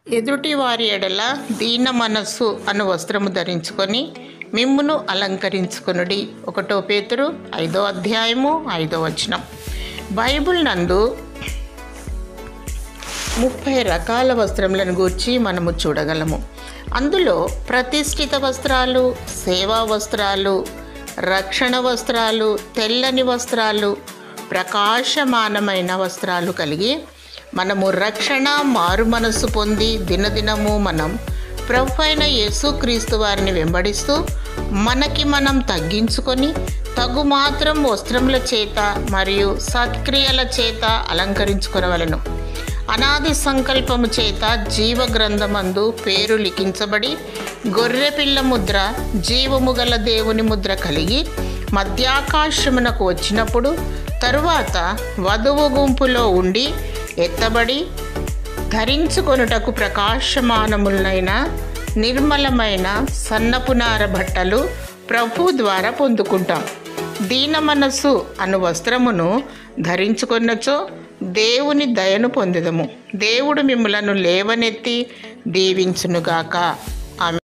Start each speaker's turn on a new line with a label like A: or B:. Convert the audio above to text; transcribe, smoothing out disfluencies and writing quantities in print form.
A: ఎదుటి వారి ఎడల దీన మనస్సు అను వస్త్రము ధరించుకొని మిమ్మును అలంకరించుకొనుడి. 1 పేతురు 5వ అధ్యాయము 5వ వచనం. బైబిల్ నందు 30 రకాల వస్త్రములను గూర్చి మనము చూడగలము. అందులో ప్రతిష్ఠిత వస్త్రాలు, సేవా వస్త్రాలు, రక్షణ వస్త్రాలు, తెల్లని వస్త్రాలు, ప్రకాశమానమైన వస్త్రాలు కలిగి మనము రక్షణ మారు మనస్సు పొంది దినదినము మనం ప్రభు అయిన యేసుక్రీస్తు వారిని వెంబడిస్తూ మనకి మనం తగ్గించుకొని తగు మాత్రం వస్త్రముల చేత మరియు సత్క్రియల చేత అలంకరించుకొనవలెను. అనాది సంకల్పము చేత జీవ గ్రంథమందు పేరు లిఖించబడి గొర్రెపిల్ల ముద్ర, జీవము గల దేవుని ముద్ర కలిగి మధ్యాకాశమునకు వచ్చినప్పుడు తరువాత వధువు గుంపులో ఉండి ఎత్తబడి ధరించుకొనుటకు ప్రకాశమానములైన నిర్మలమైన సన్నపునార బట్టలు ప్రభు ద్వారా పొందుకుంటాం. దీన మనస్సు అను వస్త్రమును ధరించుకొన్నచో దేవుని దయను పొందెదము. దేవుడు మిమ్ములను లేవనెత్తి దీవించునుగాక.